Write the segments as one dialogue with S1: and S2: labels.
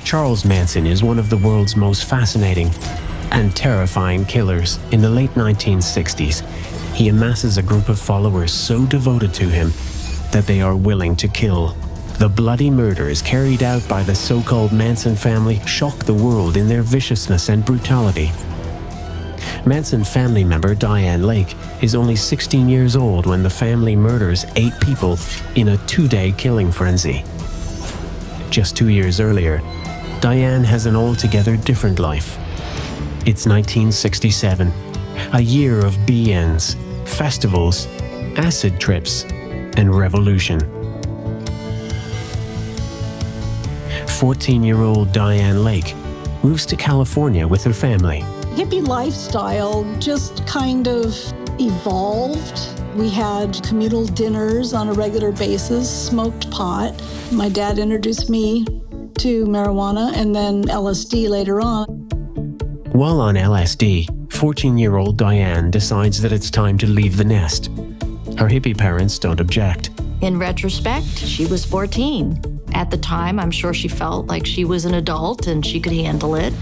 S1: Charles Manson is one of the world's most fascinating and terrifying killers. In the late 1960s, he amasses a group of followers so devoted to him that they are willing to kill. The bloody murders carried out by the so-called Manson family shock the world in their viciousness and brutality. Manson family member Dianne Lake is only 16 years old when the family murders 8 people in a 2-day killing frenzy. Just 2 years earlier, Dianne has an altogether different life. It's 1967, a year of BNs, festivals, acid trips, and revolution. 14-year-old Dianne Lake moves to California with her family.
S2: Hippie lifestyle just kind of evolved. We had communal dinners on a regular basis, smoked pot. My dad introduced me to marijuana and then LSD later on.
S1: While on LSD, 14-year-old Dianne decides that it's time to leave the nest. Her hippie parents don't object.
S3: In retrospect, she was 14. At the time, I'm sure she felt like she was an adult and she could handle it,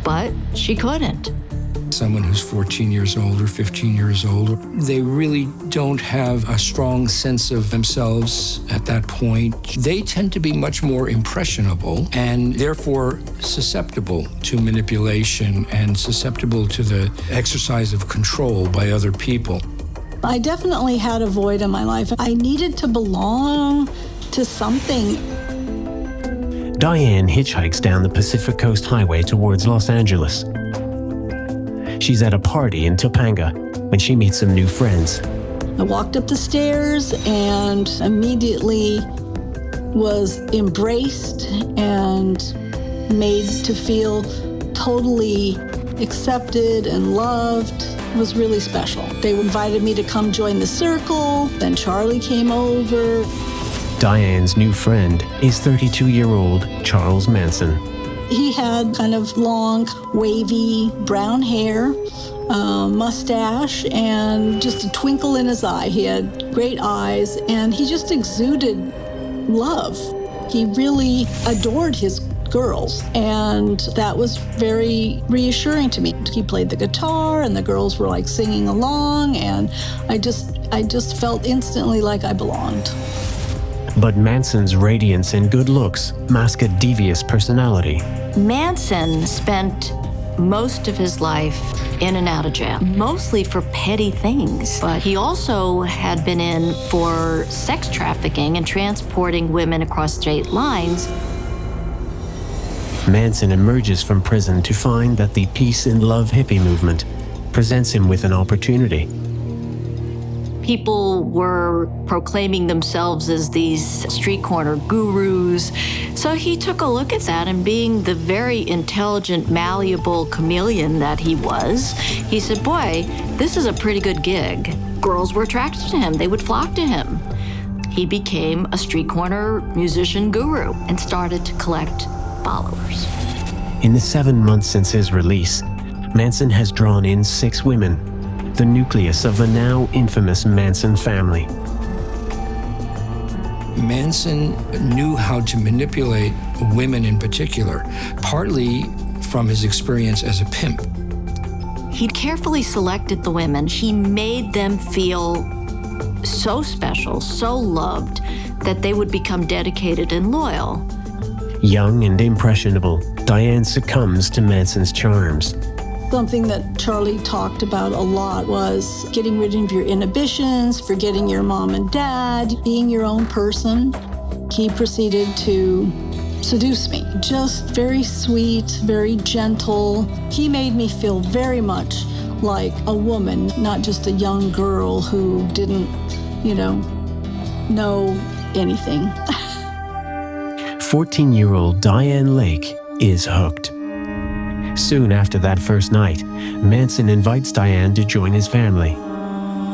S3: but she couldn't.
S4: Someone who's 14 years old or 15 years old, they really don't have a strong sense of themselves at that point. They tend to be much more impressionable and therefore susceptible to manipulation and susceptible to the exercise of control by other people.
S2: I definitely had a void in my life. I needed to belong to something.
S1: Dianne hitchhikes down the Pacific Coast Highway towards Los Angeles. She's at a party in Topanga when she meets some new friends.
S2: I walked up the stairs and immediately was embraced and made to feel totally accepted and loved. It was really special. They invited me to come join the circle. Then Charlie came over.
S1: Dianne's new friend is 32-year-old Charles Manson.
S2: He had kind of long, wavy brown hair, mustache, and just a twinkle in his eye. He had great eyes, and he just exuded love. He really adored his girls, and that was very reassuring to me. He played the guitar, and the girls were like singing along, and I just felt instantly like I belonged.
S1: But Manson's radiance and good looks mask a devious personality.
S3: Manson spent most of his life in and out of jail, mostly for petty things. But he also had been in for sex trafficking and transporting women across state lines.
S1: Manson emerges from prison to find that the peace and love hippie movement presents him with an opportunity.
S3: People were proclaiming themselves as these street corner gurus. So he took a look at that, and being the very intelligent, malleable chameleon that he was, he said, boy, this is a pretty good gig. Girls were attracted to him. They would flock to him. He became a street corner musician guru and started to collect followers.
S1: In the 7 months since his release, Manson has drawn in 6 women, the nucleus of the now infamous Manson family.
S4: Manson knew how to manipulate women in particular, partly from his experience as a pimp.
S3: He carefully selected the women. He made them feel so special, so loved, that they would become dedicated and loyal.
S1: Young and impressionable, Dianne succumbs to Manson's charms.
S2: Something that Charlie talked about a lot was getting rid of your inhibitions, forgetting your mom and dad, being your own person. He proceeded to seduce me. Just very sweet, very gentle. He made me feel very much like a woman, not just a young girl who didn't, know anything.
S1: 14-year-old Dianne Lake is hooked. Soon after that first night, Manson invites Dianne to join his family.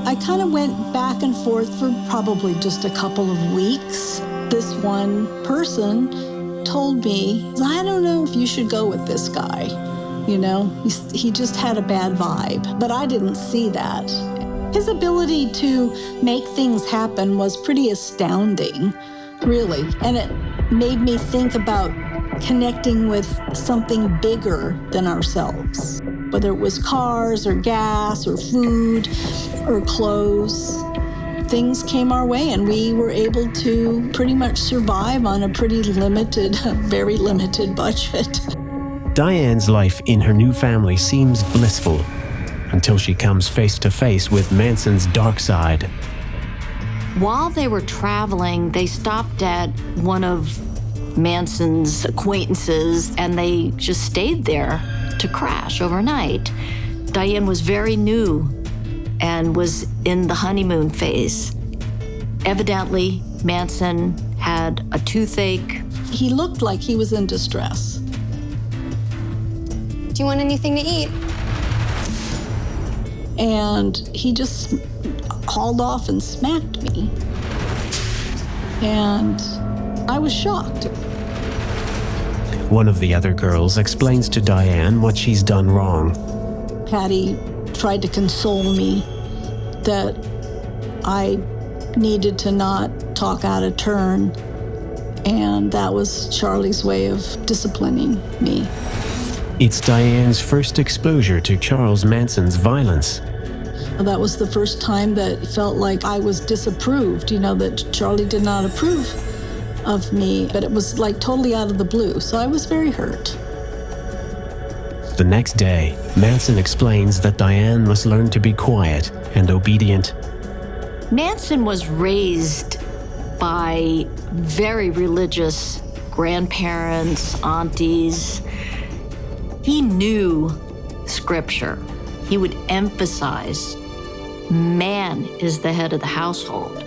S2: I kind of went back and forth for probably just a couple of weeks. This one person told me, I don't know if you should go with this guy. He just had a bad vibe, but I didn't see that. His ability to make things happen was pretty astounding, really. And it made me think about connecting with something bigger than ourselves, whether it was cars or gas or food or clothes. Things came our way and we were able to pretty much survive on a pretty limited, very limited budget.
S1: Dianne's life in her new family seems blissful until she comes face to face with Manson's dark side.
S3: While they were traveling, they stopped at one of Manson's acquaintances and they just stayed there to crash overnight. Dianne was very new and was in the honeymoon phase. Evidently, Manson had a toothache.
S2: He looked like he was in distress.
S5: Do you want anything to eat?
S2: And he just hauled off and smacked me. And I was shocked.
S1: One of the other girls explains to Dianne what she's done wrong.
S2: Patty tried to console me that I needed to not talk out of turn, and that was Charlie's way of disciplining me.
S1: It's Dianne's first exposure to Charles Manson's violence.
S2: That was the first time that it felt like I was disapproved, that Charlie did not approve of me, but it was like totally out of the blue, so I was very hurt.
S1: The next day, Manson explains that Dianne must learn to be quiet and obedient.
S3: Manson was raised by very religious grandparents, aunties. He knew scripture. He would emphasize man is the head of the household.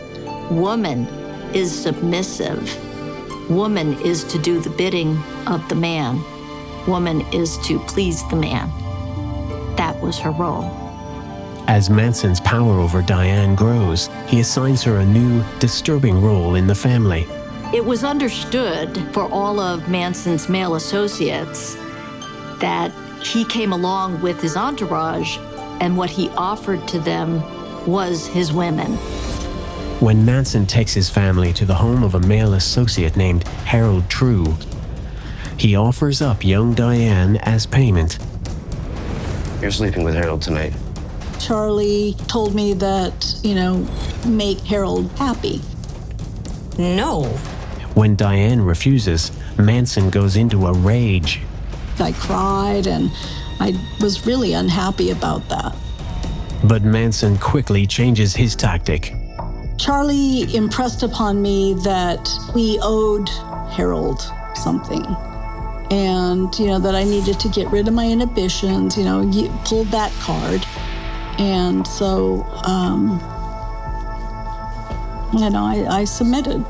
S3: Woman is submissive. Woman is to do the bidding of the man. Woman is to please the man. That was her role.
S1: As Manson's power over Dianne grows, he assigns her a new, disturbing role in the family.
S3: It was understood for all of Manson's male associates that he came along with his entourage, and what he offered to them was his women.
S1: When Manson takes his family to the home of a male associate named Harold True, he offers up young Dianne as payment.
S6: You're sleeping with Harold tonight.
S2: Charlie told me that, make Harold happy.
S5: No.
S1: When Dianne refuses, Manson goes into a rage.
S2: I cried and I was really unhappy about that.
S1: But Manson quickly changes his tactic.
S2: Charlie impressed upon me that we owed Harold something. And, that I needed to get rid of my inhibitions, pulled that card. And so, I submitted.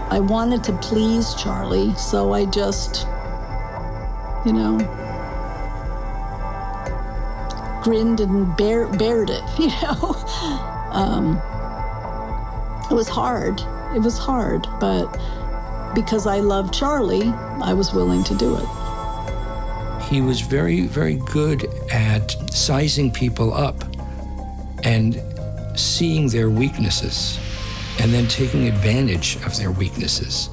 S2: I wanted to please Charlie, so I just, grinned and bared it, It was hard. It was hard, but because I loved Charlie, I was willing to do it.
S4: He was very, very good at sizing people up and seeing their weaknesses and then taking advantage of their weaknesses.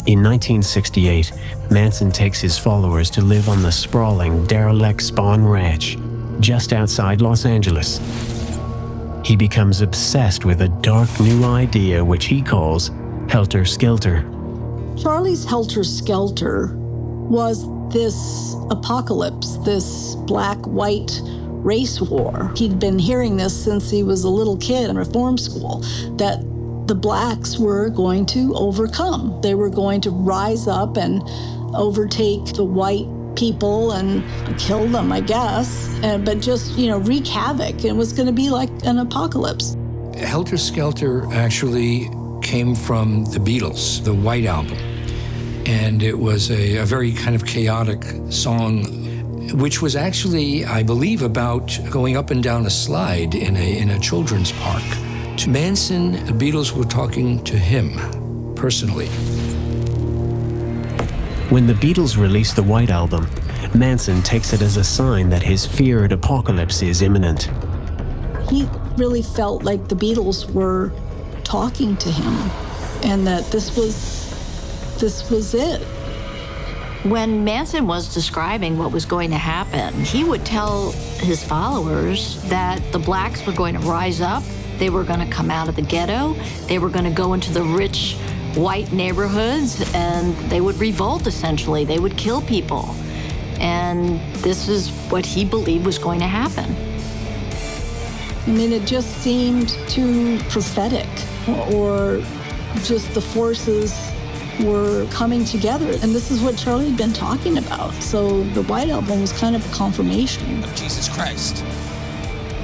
S1: In 1968, Manson takes his followers to live on the sprawling, derelict Spawn Ranch, just outside Los Angeles. He becomes obsessed with a dark new idea which he calls Helter Skelter.
S2: Charlie's Helter Skelter was this apocalypse, this black-white race war. He'd been hearing this since he was a little kid in reform school, that the blacks were going to overcome. They were going to rise up and overtake the white people and kill them, I guess, but just, wreak havoc. It was going to be like an apocalypse.
S4: Helter Skelter actually came from the Beatles, the White Album. And it was a very kind of chaotic song, which was actually, I believe, about going up and down a slide in a children's park. To Manson, the Beatles were talking to him personally.
S1: When the Beatles released the White Album, Manson takes it as a sign that his feared apocalypse is imminent.
S2: He really felt like the Beatles were talking to him, and that this was it.
S3: When Manson was describing what was going to happen, he would tell his followers that the blacks were going to rise up, they were going to come out of the ghetto, they were going to go into the rich white neighborhoods, and they would revolt, essentially. They would kill people. And this is what he believed was going to happen.
S2: I mean, it just seemed too prophetic, or just the forces were coming together. And this is what Charlie had been talking about. So the White Album was kind of a confirmation.
S7: Of Jesus Christ.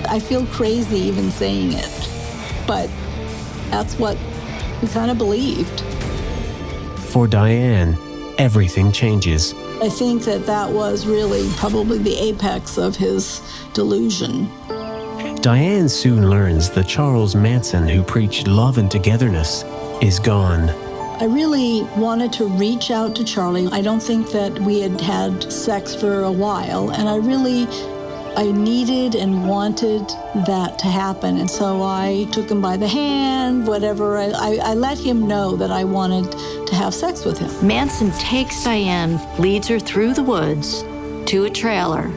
S2: I feel crazy even saying it, but that's what we kind of believed.
S1: For Dianne, everything changes.
S2: I think that was really probably the apex of his delusion.
S1: Dianne soon learns that Charles Manson, who preached love and togetherness, is gone.
S2: I really wanted to reach out to Charlie. I don't think that we had had sex for a while, and I needed and wanted that to happen. And so I took him by the hand, whatever. I let him know that I wanted to have sex with him.
S3: Manson takes Dianne, leads her through the woods to a trailer,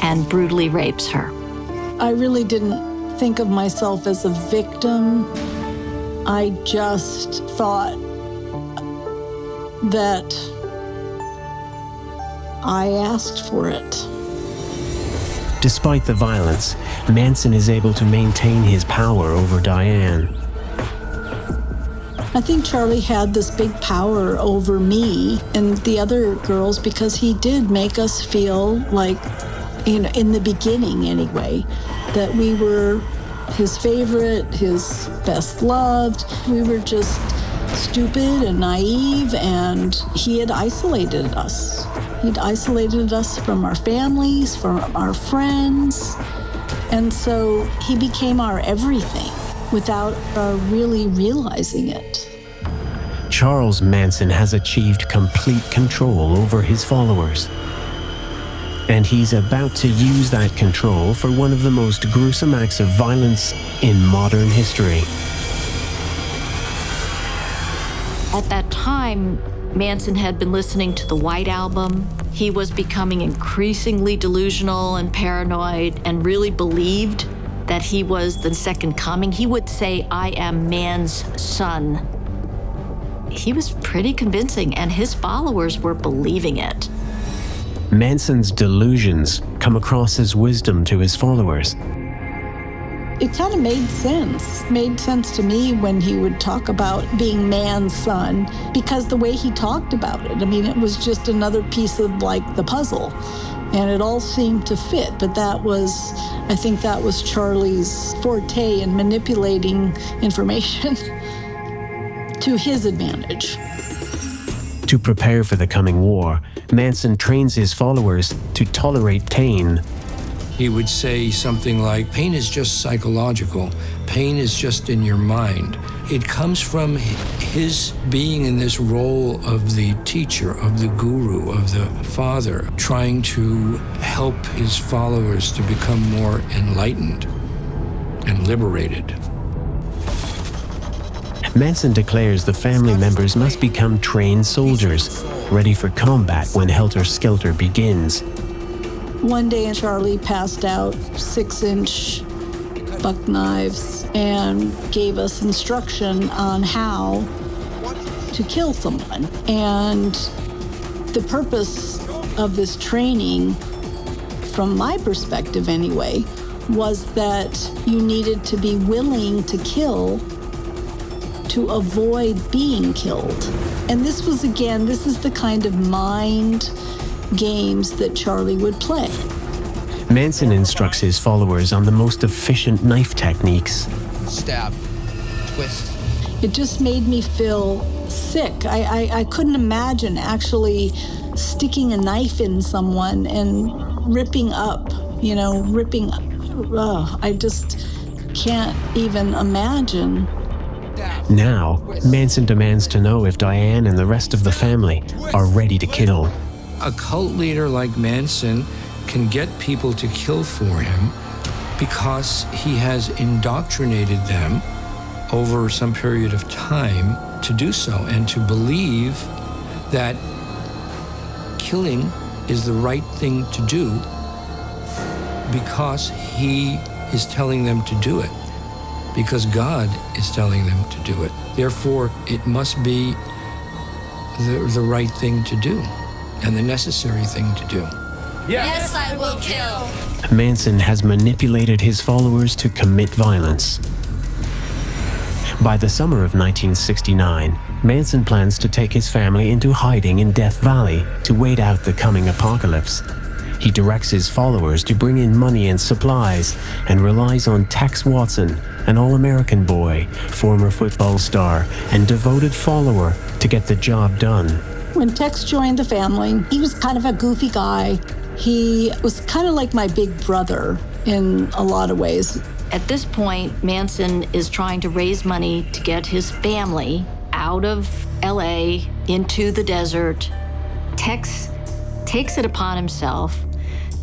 S3: and brutally rapes her.
S2: I really didn't think of myself as a victim. I just thought that I asked for it.
S1: Despite the violence, Manson is able to maintain his power over Dianne.
S2: I think Charlie had this big power over me and the other girls because he did make us feel like, in the beginning anyway, that we were his favorite, his best loved. We were just stupid and naive, and he had isolated us. He'd isolated us from our families, from our friends, and so he became our everything without really realizing it.
S1: Charles Manson has achieved complete control over his followers. And he's about to use that control for one of the most gruesome acts of violence in modern history.
S3: At that time, Manson had been listening to the White Album. He was becoming increasingly delusional and paranoid and really believed that he was the second coming. He would say, "I am man's son." He was pretty convincing, and his followers were believing it.
S1: Manson's delusions come across as wisdom to his followers.
S2: It kind of made sense. Made sense to me when he would talk about being man's son, because the way he talked about it, I mean, it was just another piece of the puzzle, and it all seemed to fit. But I think that was Charlie's forte in manipulating information to his advantage.
S1: To prepare for the coming war, Manson trains his followers to tolerate pain.
S4: He would say something like, pain is just psychological. Pain is just in your mind. It comes from his being in this role of the teacher, of the guru, of the father, trying to help his followers to become more enlightened and liberated.
S1: Manson declares the family members must become trained soldiers, ready for combat when Helter Skelter begins.
S2: One day, Charlie passed out 6-inch buck knives and gave us instruction on how to kill someone. And the purpose of this training, from my perspective anyway, was that you needed to be willing to kill to avoid being killed. And this is the kind of mind games that Charlie would play.
S1: Manson instructs his followers on the most efficient knife techniques.
S7: Stab. Twist.
S2: It just made me feel sick. I couldn't imagine actually sticking a knife in someone and ripping up. I just can't even imagine.
S1: Now, Manson demands to know if Dianne and the rest of the family are ready to kill.
S4: A cult leader like Manson can get people to kill for him because he has indoctrinated them over some period of time to do so and to believe that killing is the right thing to do because he is telling them to do it, because God is telling them to do it. Therefore, it must be the right thing to do and the necessary thing to do.
S5: Yes, I will kill.
S1: Manson has manipulated his followers to commit violence. By the summer of 1969, Manson plans to take his family into hiding in Death Valley to wait out the coming apocalypse. He directs his followers to bring in money and supplies and relies on Tex Watson, an all-American boy, former football star, and devoted follower to get the job done.
S2: When Tex joined the family, he was kind of a goofy guy. He was kind of like my big brother in a lot of ways.
S3: At this point, Manson is trying to raise money to get his family out of LA into the desert. Tex takes it upon himself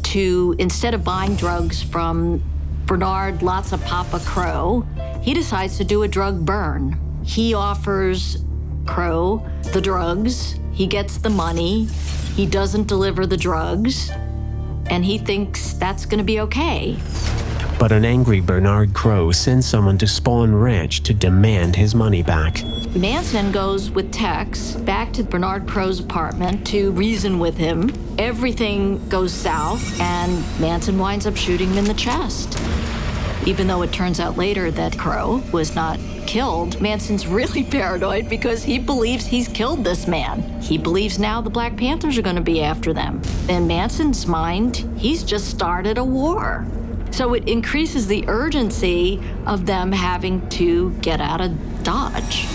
S3: to, instead of buying drugs from Bernard Lots of Papa Crow, he decides to do a drug burn. He offers Crow the drugs, he gets the money, he doesn't deliver the drugs, and he thinks that's gonna be okay.
S1: But an angry Bernard Crow sends someone to Spawn Ranch to demand his money back.
S3: Manson goes with Tex back to Bernard Crow's apartment to reason with him. Everything goes south, and Manson winds up shooting him in the chest. Even though it turns out later that Crow was not killed, Manson's really paranoid because he believes he's killed this man. He believes now the Black Panthers are going to be after them. In Manson's mind, he's just started a war. So it increases the urgency of them having to get out of Dodge.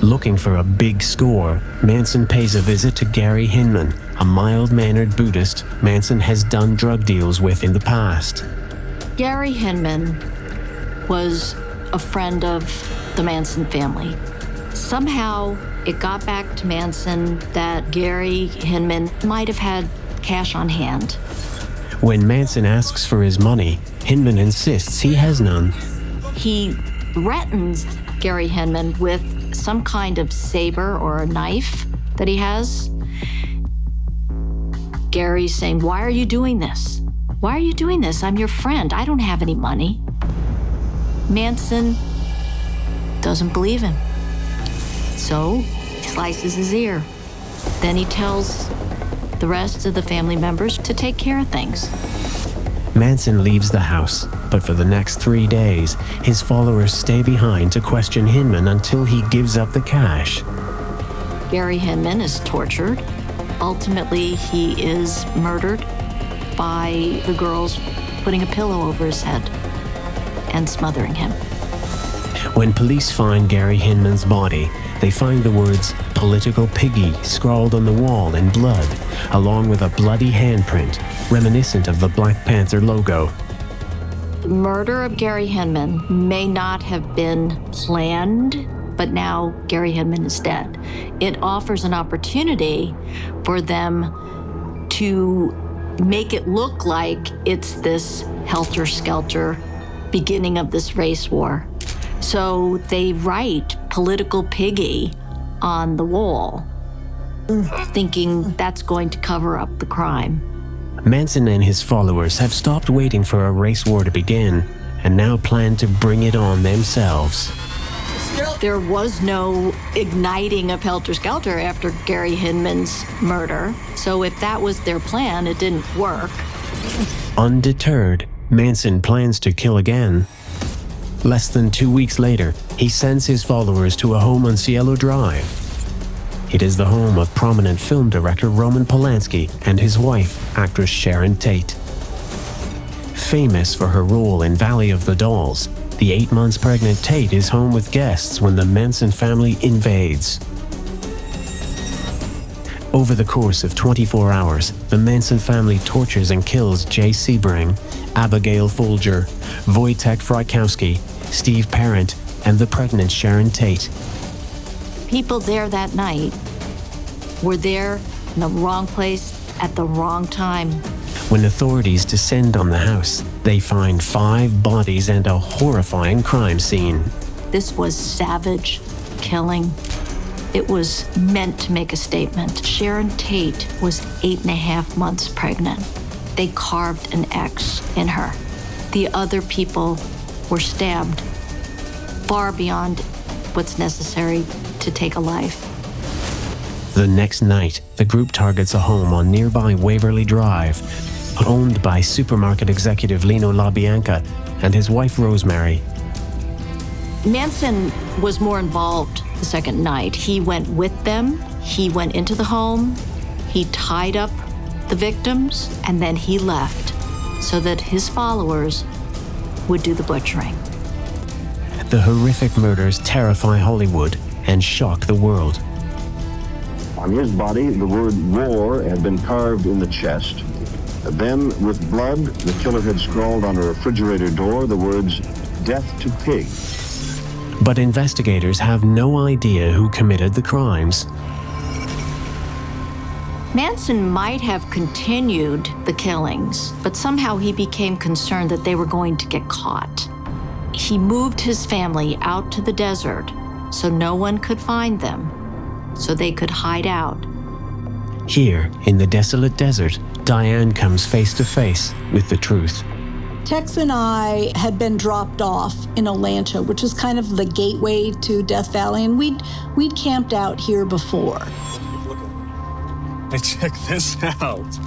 S1: Looking for a big score, Manson pays a visit to Gary Hinman, a mild-mannered Buddhist Manson has done drug deals with in the past.
S3: Gary Hinman was a friend of the Manson family. Somehow it got back to Manson that Gary Hinman might have had cash on hand.
S1: When Manson asks for his money, Hinman insists he has none.
S3: He threatens Gary Hinman with some kind of saber or a knife that he has. Gary's saying, "Why are you doing this? Why are you doing this? I'm your friend. I don't have any money." Manson doesn't believe him. So he slices his ear. Then he tells the rest of the family members to take care of things.
S1: Manson leaves the house, but for the next 3 days, his followers stay behind to question Hinman until he gives up the cash.
S3: Gary Hinman is tortured. Ultimately, he is murdered by the girls putting a pillow over his head and smothering him.
S1: When police find Gary Hinman's body, they find the words "political piggy" scrawled on the wall in blood, along with a bloody handprint reminiscent of the Black Panther logo.
S3: The murder of Gary Hinman may not have been planned, but now Gary Hinman is dead. It offers an opportunity for them to make it look like it's this Helter Skelter beginning of this race war. So they write "political piggy" on the wall, thinking that's going to cover up the crime.
S1: Manson and his followers have stopped waiting for a race war to begin and now plan to bring it on themselves.
S3: There was no igniting of Helter Skelter after Gary Hinman's murder. So if that was their plan, it didn't work.
S1: Undeterred, Manson plans to kill again. Less than 2 weeks later, he sends his followers to a home on Cielo Drive. It is the home of prominent film director Roman Polanski and his wife, actress Sharon Tate. Famous for her role in Valley of the Dolls, the 8 months pregnant Tate is home with guests when the Manson family invades. Over the course of 24 hours, the Manson family tortures and kills Jay Sebring, Abigail Folger, Wojtek Frykowski, Steve Parent, and the pregnant Sharon Tate.
S3: People there that night were there in the wrong place at the wrong time.
S1: When authorities descend on the house, they find 5 bodies and a horrifying crime scene.
S3: This was savage killing. It was meant to make a statement. Sharon Tate was 8.5 months pregnant. They carved an X in her. The other people were stabbed far beyond what's necessary to take a life.
S1: The next night, the group targets a home on nearby Waverly Drive, owned by supermarket executive Lino LaBianca and his wife Rosemary.
S3: Manson was more involved the second night. He went with them, he went into the home, he tied up the victims, and then he left so that his followers would do the butchering.
S1: The horrific murders terrify Hollywood and shock the world.
S8: On his body, the word war had been carved in the chest. Then, with blood, the killer had scrawled on a refrigerator door the words, "Death to Pig."
S1: But investigators have no idea who committed the crimes.
S3: Manson might have continued the killings, but somehow he became concerned that they were going to get caught. He moved his family out to the desert so no one could find them, so they could hide out.
S1: Here, in the desolate desert, Dianne comes face to face with the truth.
S2: Tex and I had been dropped off in Atlanta, which is kind of the gateway to Death Valley, and we'd camped out here before.
S9: Hey, check this out.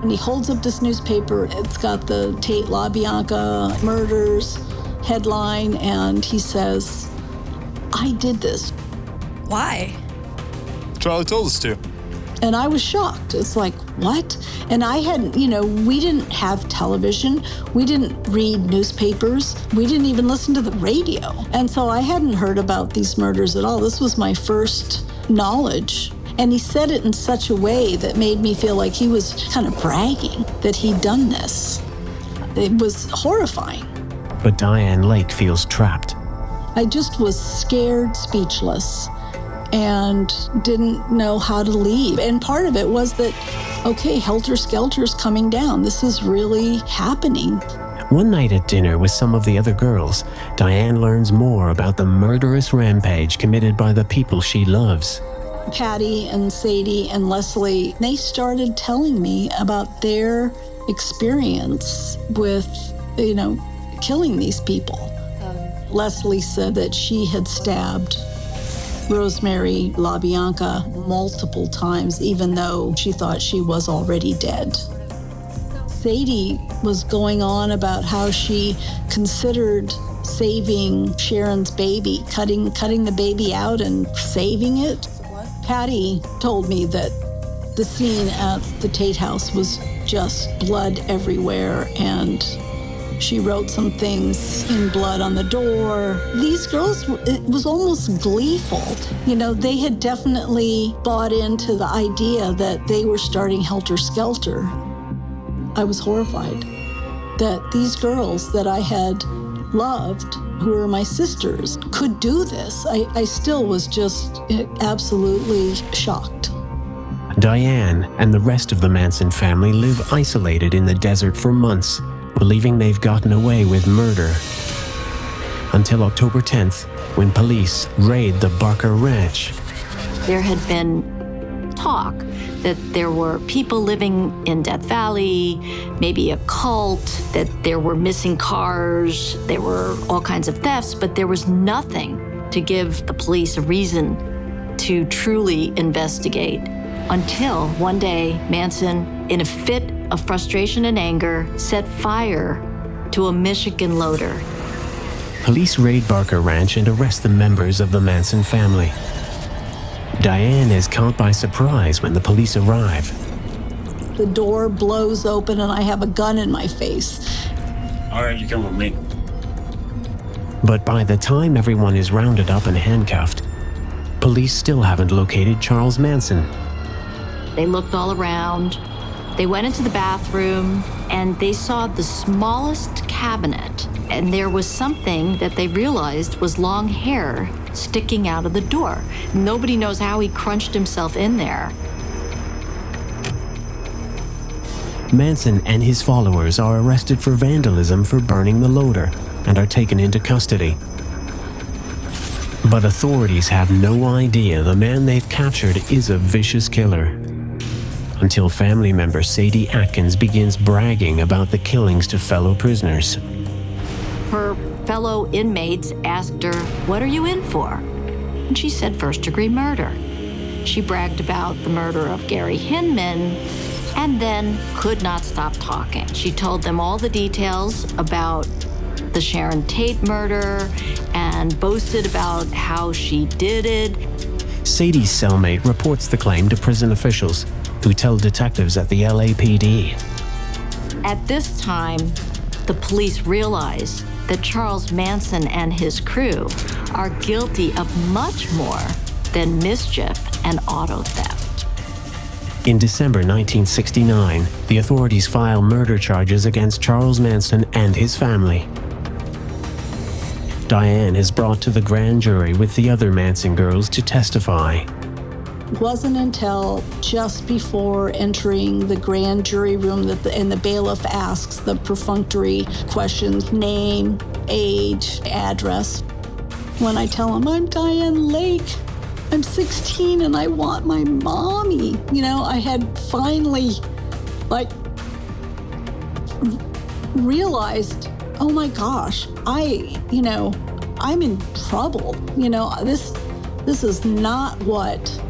S2: And he holds up this newspaper. It's got the Tate-LaBianca murders headline, and he says, "I did this."
S5: Why?
S9: Charlie told us to.
S2: And I was shocked. It's like, what? And I hadn't, we didn't have television. We didn't read newspapers. We didn't even listen to the radio. And so I hadn't heard about these murders at all. This was my first knowledge. And he said it in such a way that made me feel like he was kind of bragging that he'd done this. It was horrifying.
S1: But Dianne Lake feels trapped.
S2: I just was scared, speechless, and didn't know how to leave. And part of it was that, okay, Helter Skelter's coming down. This is really happening.
S1: One night at dinner with some of the other girls, Dianne learns more about the murderous rampage committed by the people she loves.
S2: Patty and Sadie and Leslie, they started telling me about their experience with, killing these people. Leslie said that she had stabbed Rosemary LaBianca multiple times, even though she thought she was already dead. Sadie was going on about how she considered saving Sharon's baby, cutting the baby out and saving it. Patty told me that the scene at the Tate house was just blood everywhere, and she wrote some things in blood on the door. These girls, it was almost gleeful. They had definitely bought into the idea that they were starting Helter Skelter. I was horrified that these girls that I had loved, who were my sisters, could do this. I still was just absolutely shocked.
S1: Dianne and the rest of the Manson family live isolated in the desert for months, believing they've gotten away with murder. Until October 10th, when police raid the Barker Ranch.
S3: There had been talk that there were people living in Death Valley, maybe a cult, that there were missing cars, there were all kinds of thefts, but there was nothing to give the police a reason to truly investigate. Until one day, Manson, in a fit of frustration and anger, set fire to a Michigan loader.
S1: Police raid Barker Ranch and arrest the members of the Manson family. Dianne is caught by surprise when the police arrive.
S2: The door blows open and I have a gun in my face.
S9: All right, you come with me.
S1: But by the time everyone is rounded up and handcuffed, police still haven't located Charles Manson.
S3: They looked all around. They went into the bathroom and they saw the smallest cabinet, and there was something that they realized was long hair sticking out of the door. Nobody knows how he crunched himself in there.
S1: Manson and his followers are arrested for vandalism for burning the loader and are taken into custody. But authorities have no idea the man they've captured is a vicious killer. Until family member Sadie Atkins begins bragging about the killings to fellow prisoners.
S3: Her fellow inmates asked her, "What are you in for?" And she said first-degree murder. She bragged about the murder of Gary Hinman and then could not stop talking. She told them all the details about the Sharon Tate murder and boasted about how she did it.
S1: Sadie's cellmate reports the claim to prison officials, who tell detectives at the LAPD.
S3: At this time, the police realize that Charles Manson and his crew are guilty of much more than mischief and auto theft.
S1: In December 1969, the authorities file murder charges against Charles Manson and his family. Dianne is brought to the grand jury with the other Manson girls to testify.
S2: It wasn't until just before entering the grand jury room that the bailiff asks the perfunctory questions: name, age, address. When I tell him, I'm Dianne Lake, I'm 16 and I want my mommy. I had finally realized, oh my gosh, I'm in trouble. This is not what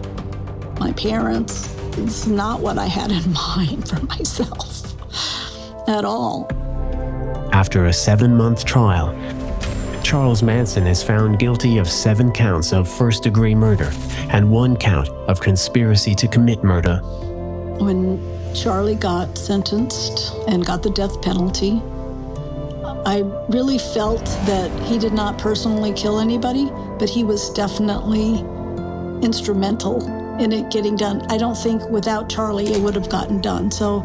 S2: my parents, it's not what I had in mind for myself at all.
S1: After a 7-month trial, Charles Manson is found guilty of 7 counts of first-degree murder and 1 count of conspiracy to commit murder.
S2: When Charlie got sentenced and got the death penalty, I really felt that he did not personally kill anybody, but he was definitely instrumental in it getting done. I don't think without Charlie it would have gotten done. So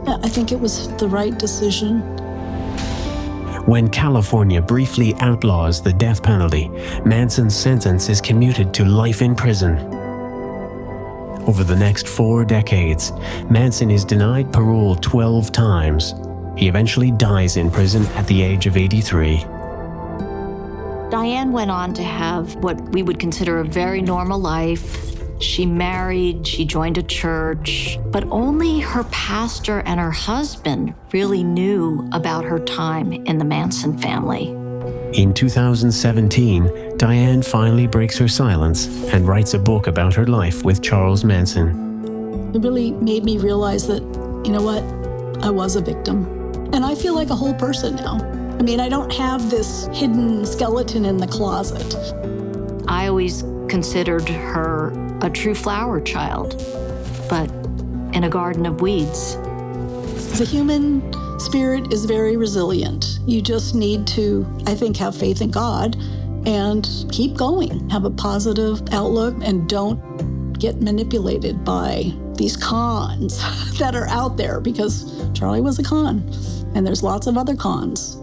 S2: I think it was the right decision.
S1: When California briefly outlaws the death penalty, Manson's sentence is commuted to life in prison. Over the next 4 decades, Manson is denied parole 12 times. He eventually dies in prison at the age of 83.
S3: Dianne went on to have what we would consider a very normal life. She married, she joined a church, but only her pastor and her husband really knew about her time in the Manson family.
S1: In 2017, Dianne finally breaks her silence and writes a book about her life with Charles Manson.
S2: It really made me realize that, you know what, I was a victim. And I feel like a whole person now. I don't have this hidden skeleton in the closet.
S3: I always considered her a true flower child, but in a garden of weeds.
S2: The human spirit is very resilient. You just need to, I think, have faith in God and keep going. Have a positive outlook and don't get manipulated by these cons that are out there, because Charlie was a con and there's lots of other cons.